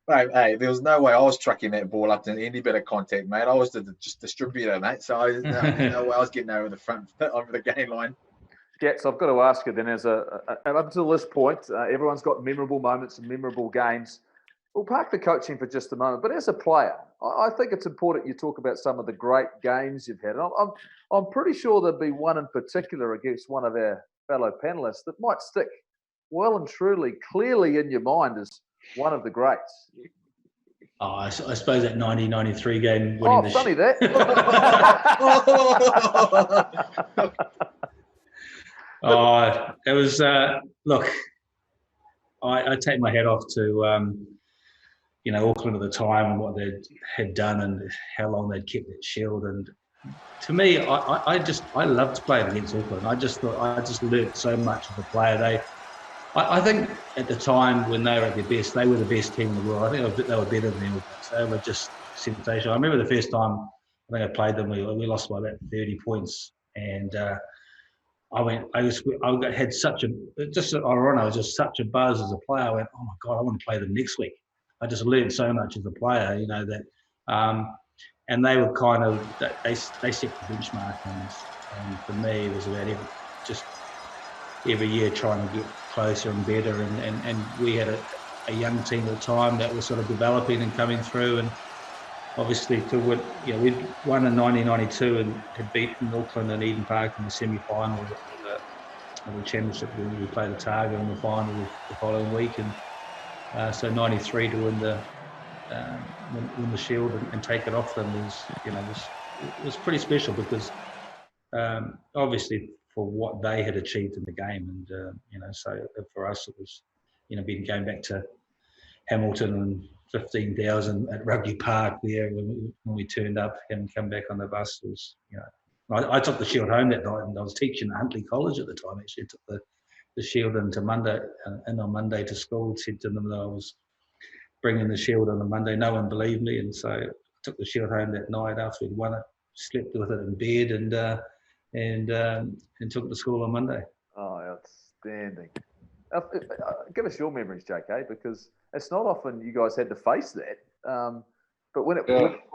Hey, there was no way I was trucking that ball up to any bit of contact, mate. I was the distributor, mate. So no way I was getting over the game line. Gats, I've got to ask you then, up until this point, everyone's got memorable moments and memorable games. We'll park the coaching for just a moment, but as a player, I think it's important you talk about some of the great games you've had. And I'm pretty sure there'd be one in particular against one of our fellow panelists that might stick well and truly, clearly in your mind as one of the greats. Oh, I suppose that 1993 game. Funny that. It was, look, I take my hat off to, Auckland at the time and what they had done and how long they'd kept that shield. And to me, I loved playing against Auckland. I just learned so much of the player. I think at the time when they were at their best, they were the best team in the world. I think they were better than the Aucklands. They were just sensational. I remember the first time I think I played them, we lost by about 30 points. And I had such a buzz as a player. I went, oh my God, I want to play them next week. I just learned so much as a player, and they were kind of, they set the benchmark. And for me, it was about every year trying to get closer and better. And we had a young team at the time that was sort of developing and coming through. And obviously to win, we'd won in 1992 and had beaten Auckland and Eden Park in the semi-final of the championship. We played the Targa in the final the following week, and so 93 to win the shield and take it off them was pretty special because obviously for what they had achieved in the game, and so for us it was being going back to Hamilton and 15,000 at Rugby Park there when we turned up and come back on the bus was, I took the shield home that night, and I was teaching at Huntley College at the time. Actually, I took the shield into Monday, on Monday to school. Said to them that I was bringing the shield on a Monday. No one believed me, and so I took the shield home that night after we'd won it. Slept with it in bed, and took it to school on Monday. Oh, outstanding! Give us your memories, JK, because it's not often you guys had to face that. But when it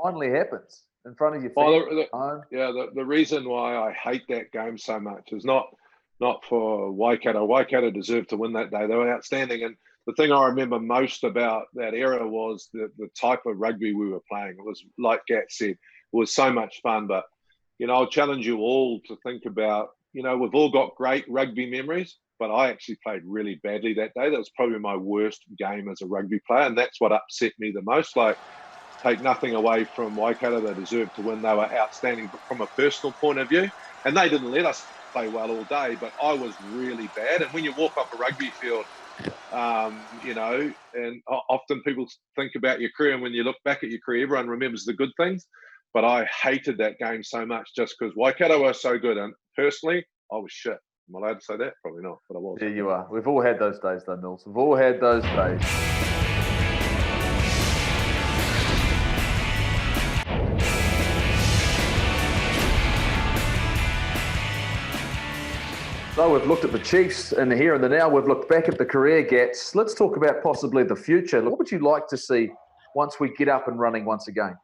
finally happens in front of your family, the reason why I hate that game so much is not for Waikato. Waikato deserved to win that day. They were outstanding. And the thing I remember most about that era was the type of rugby we were playing. It was, like Gat said, it was so much fun. But, I'll challenge you all to think about, we've all got great rugby memories, but I actually played really badly that day. That was probably my worst game as a rugby player. And that's what upset me the most. Like, take nothing away from Waikato. They deserved to win. They were outstanding from a personal point of view. And they didn't let us play well all day, but I was really bad. And when you walk off a rugby field, and often people think about your career, and when you look back at your career, everyone remembers the good things. But I hated that game so much just because Waikato were so good. And personally, I was shit. Am I allowed to say that? Probably not, but I was. Yeah, you are. We've all had those days, though, Mills. We've all had those days. So we've looked at the Chiefs in the here and the now. We've looked back at the career Gats. Let's talk about possibly the future. What would you like to see once we get up and running once again?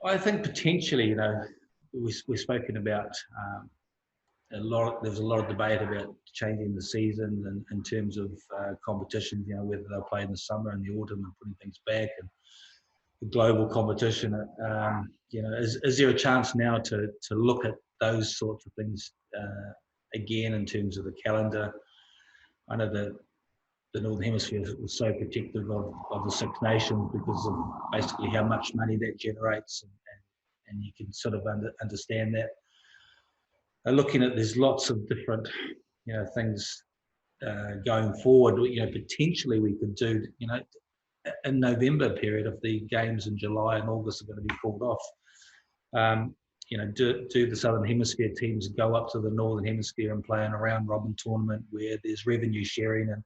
I think potentially, we've spoken about there was a lot of debate about changing the season and in terms of competition, whether they'll play in the summer and the autumn and putting things back, and the global competition. Is there a chance now to look at those sorts of things again in terms of the calendar? I know the Northern Hemisphere was so protective of the Six Nations because of basically how much money that generates, and you can sort of understand that. Looking at, there's lots of different, things going forward. Potentially we could do, in November period, if the games in July and August are going to be called off. do the Southern Hemisphere teams go up to the Northern Hemisphere and play in a round robin tournament where there's revenue sharing, and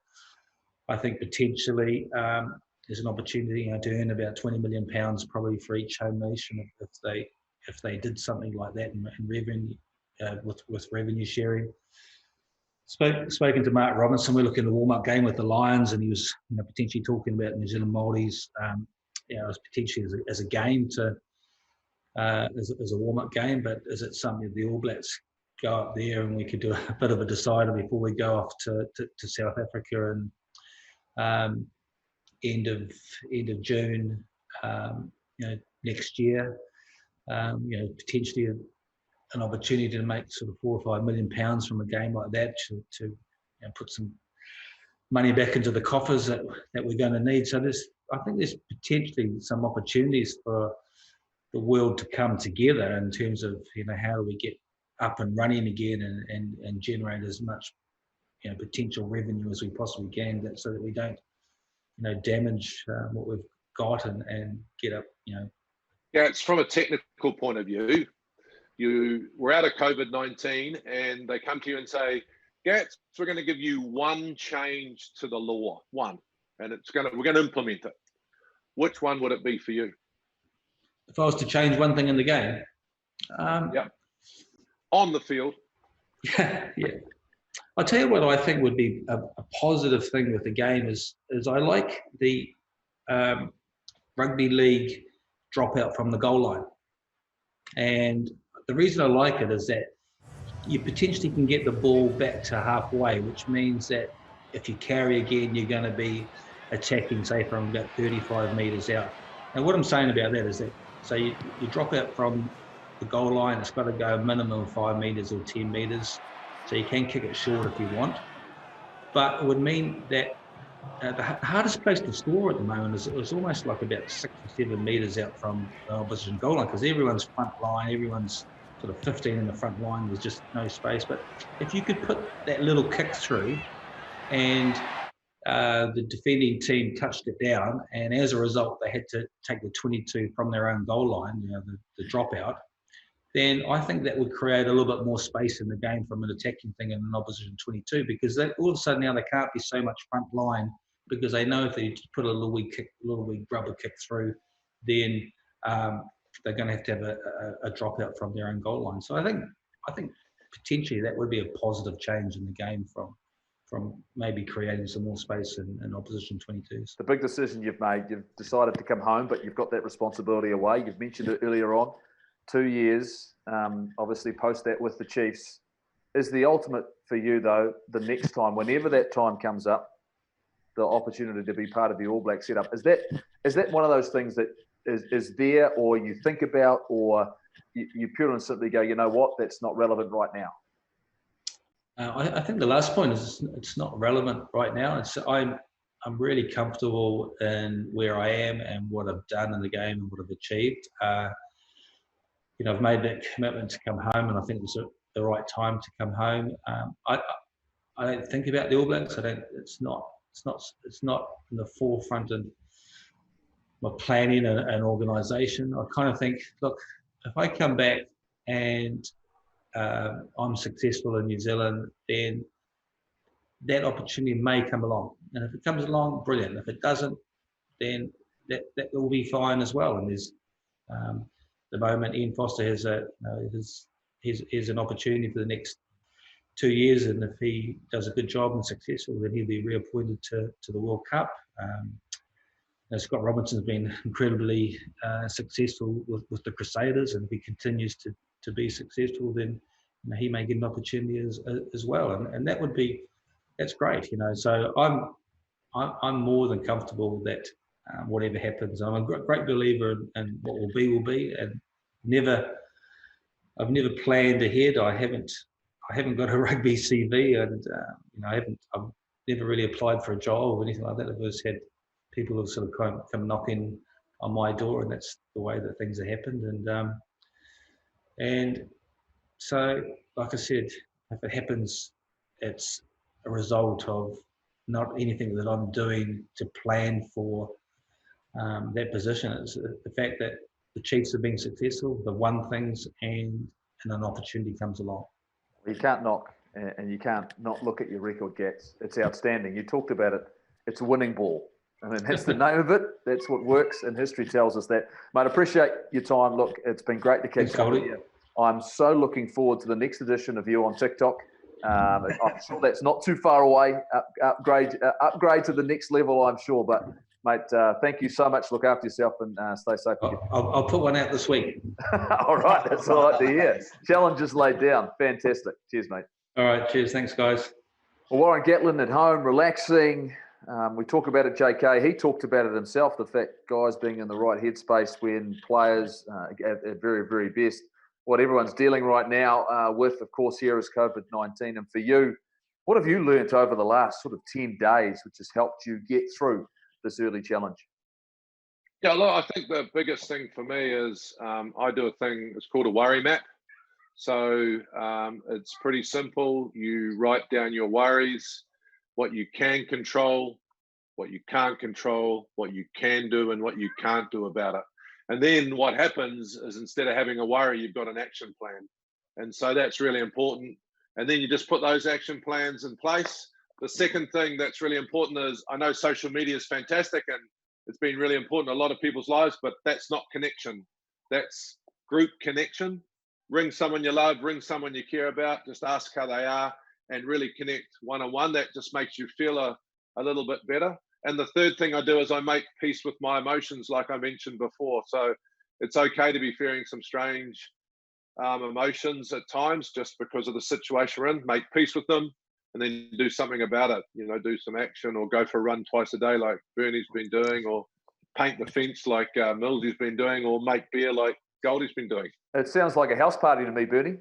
I think potentially there's an opportunity to earn about £20 million probably for each home nation if they did something like that in revenue with revenue sharing. Spoken to Mark Robinson. We're looking at the warm-up game with the Lions, and he was potentially talking about New Zealand Māoris, as potentially as a game to as a warm-up game. But is it something that the All Blacks go up there and we could do a bit of a decider before we go off to South Africa and end of June, next year? Potentially an opportunity to make sort of £4 or £5 million from a game like that to put some money back into the coffers that we're going to need. So I think there's potentially some opportunities for the world to come together in terms of how do we get up and running again and generate as much potential revenue as we possibly can, so that we don't damage what we've got and get up. Yeah, it's from a technical point of view. You were out of COVID-19 and they come to you and say, Gats, we're going to give you one change to the law, one, and we're going to implement it. Which one would it be for you? If I was to change one thing in the game? Yeah. On the field. Yeah. I'll tell you what I think would be a positive thing with the game is I like the rugby league dropout from the goal line. And the reason I like it is that you potentially can get the ball back to halfway, which means that if you carry again, you're going to be attacking, say, from about 35 metres out. And what I'm saying about that is that, so you drop out from the goal line, it's got to go a minimum of 5 metres or 10 metres. So you can kick it short if you want. But it would mean that the hardest place to score at the moment is almost like about 6 or 7 metres out from the opposition goal line, because everyone's front line, everyone's sort of 15 in the front line, there's just no space. But if you could put that little kick through and the defending team touched it down, and as a result they had to take the 22 from their own goal line, the dropout, then I think that would create a little bit more space in the game from an attacking thing in an opposition 22, because all of a sudden now they can't be so much front line, because they know if they just put a little wee rubber kick through, then they're going to have a dropout from their own goal line. So I think potentially that would be a positive change in the game from maybe creating some more space in opposition 22s. The big decision you've made, you've decided to come home, but you've got that responsibility away. You've mentioned it earlier on. 2 years, obviously post that with the Chiefs. Is the ultimate for you, though, the next time, whenever that time comes up, the opportunity to be part of the All Black setup? Is that one of those things that is there, or you think about, or you purely and simply go, you know what, that's not relevant right now? I think the last point is it's not relevant right now. I'm really comfortable in where I am and what I've done in the game and what I've achieved. I've made that commitment to come home, and I think it's the right time to come home. I don't think about the All Blacks. It's not in the forefront of my planning and organisation. I kind of think, look, if I come back and I'm successful in New Zealand, then that opportunity may come along. And if it comes along, brilliant. If it doesn't, then that will be fine as well. And there's the moment Ian Foster has an opportunity for the next 2 years, and if he does a good job and successful, then he'll be reappointed to the World Cup. Scott Robinson's been incredibly successful with the Crusaders, and if he continues to be successful, then he may get an opportunity as well, and that's great. So I'm more than comfortable that whatever happens, I'm a great believer in what will be, and I've never planned ahead. I haven't got a rugby CV, and I've never really applied for a job or anything like that. I've always had people who sort of come knocking on my door, and that's the way that things have happened. And so, like I said, if it happens, it's a result of not anything that I'm doing to plan for that position. It's the fact that the Chiefs have been successful, they've won things, and an opportunity comes along. You can't knock, and you can't not look at your record, Gats. It's outstanding. You talked about it. It's a winning ball. I mean, that's the name of it. That's what works, and history tells us that. Mate, appreciate your time. Look, it's been great to catch up with you. I'm so looking forward to the next edition of you on TikTok. I'm sure that's not too far away. Upgrade to the next level, I'm sure. But, mate, thank you so much. Look after yourself and stay safe. I'll put one out this week. All right, that's all right to hear. Challenge is laid down. Fantastic. Cheers, mate. All right, cheers. Thanks, guys. Well, Warren Gatland at home, relaxing. We talk about it, JK. He talked about it himself, the fact guys being in the right headspace when players at very, very best. What everyone's dealing right now with, of course, here is COVID-19. And for you, what have you learnt over the last sort of 10 days, which has helped you get through this early challenge? Yeah, look, I think the biggest thing for me is I do a thing, it's called a worry map. So it's pretty simple. You write down your worries, what you can control, what you can't control, what you can do, and what you can't do about it. And then what happens is instead of having a worry, you've got an action plan. And so that's really important. And then you just put those action plans in place. The second thing that's really important is, I know social media is fantastic and it's been really important in a lot of people's lives, but that's not connection. That's group connection. Ring someone you love, ring someone you care about, just ask how they are and really connect one-on-one. That just makes you feel a little bit better. And the third thing I do is I make peace with my emotions, like I mentioned before. So it's okay to be feeling some strange emotions at times just because of the situation we're in. Make peace with them and then do something about it. You know, do some action or go for a run twice a day like Bernie's been doing, or paint the fence like Millsy's been doing, or make beer like Goldie's been doing. It sounds like a house party to me, Bernie.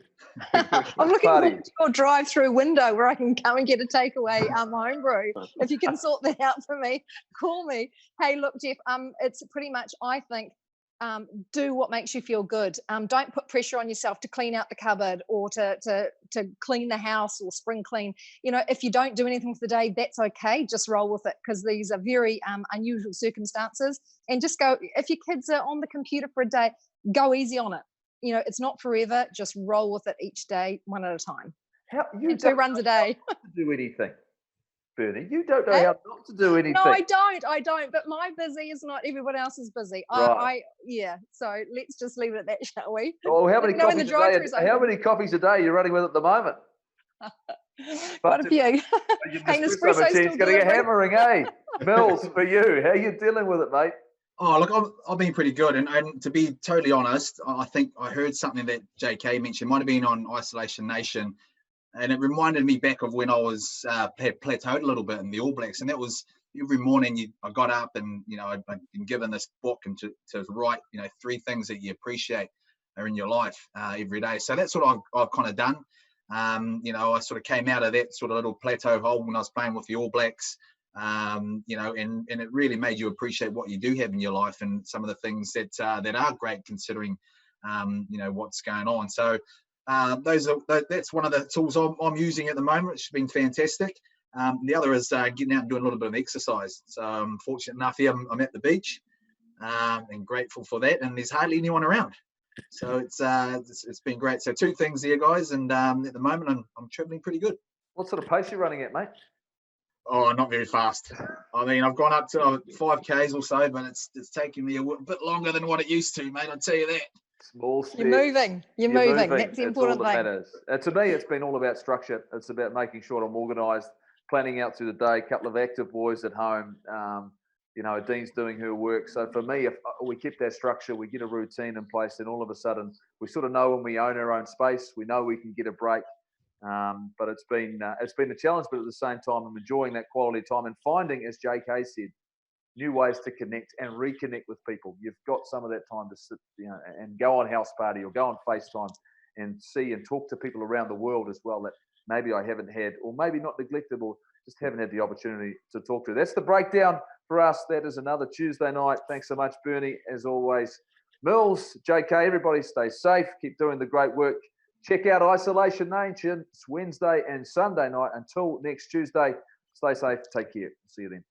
I'm looking forward to your drive-through window where I can come and get a takeaway homebrew. If you can sort that out for me, call me. Hey, look, Jeff, it's pretty much, I think, do what makes you feel good. Don't put pressure on yourself to clean out the cupboard or to clean the house or spring clean. You know, if you don't do anything for the day, that's okay. Just roll with it, because these are very unusual circumstances. And just go, if your kids are on the computer for a day, go easy on it. You know, it's not forever. Just roll with it each day, one at a time. And 2 runs a day. Not to do anything, Bernie. You don't know how not to do anything. No, I don't. But my busy is not everyone else is busy. Right. Yeah. So let's just leave it at that, shall we? Well, how many coffees a day are you running with at the moment? Quite a few. Hey, Nespresso's still got to get hammering, eh? Mills, for you, how are you dealing with it, mate? Oh, look, I've been pretty good. And to be totally honest, I think I heard something that JK mentioned, might have been on Isolation Nation. And it reminded me back of when I was plateaued a little bit in the All Blacks. And that was every morning I got up and, you know, I'd been given this book and to write, you know, 3 things that you appreciate are in your life every day. So that's what I've kind of done. You know, I sort of came out of that sort of little plateau hole when I was playing with the All Blacks. You know, and it really made you appreciate what you do have in your life and some of the things that are great considering, you know, what's going on. So that's one of the tools I'm using at the moment. It's been fantastic. The other is getting out and doing a little bit of exercise. So I'm fortunate enough here, I'm at the beach and grateful for that. And there's hardly anyone around. So it's been great. So 2 things there, guys. And at the moment, I'm traveling pretty good. What sort of pace are you running at, mate? Oh, not very fast. I mean, I've gone up to 5Ks or so, but it's taking me a bit longer than what it used to, mate. I'll tell you that. Small steps. You're moving. That's the important thing. Matters. To me, it's been all about structure. It's about making sure I'm organised, planning out through the day. A couple of active boys at home. You know, Dean's doing her work. So for me, if we keep that structure, we get a routine in place, then all of a sudden we sort of know when we own our own space. We know we can get a break. But it's been a challenge, but at the same time, I'm enjoying that quality time and finding, as JK said, new ways to connect and reconnect with people. You've got some of that time to sit, you know, and go on house party or go on FaceTime and see and talk to people around the world as well that maybe I haven't had, or maybe not neglected, or just haven't had the opportunity to talk to. That's the breakdown for us. That is another Tuesday night. Thanks so much, Bernie, as always. Mills, JK, everybody stay safe. Keep doing the great work. Check out Isolation Nation. It's Wednesday and Sunday night. Until next Tuesday, stay safe. Take care. See you then.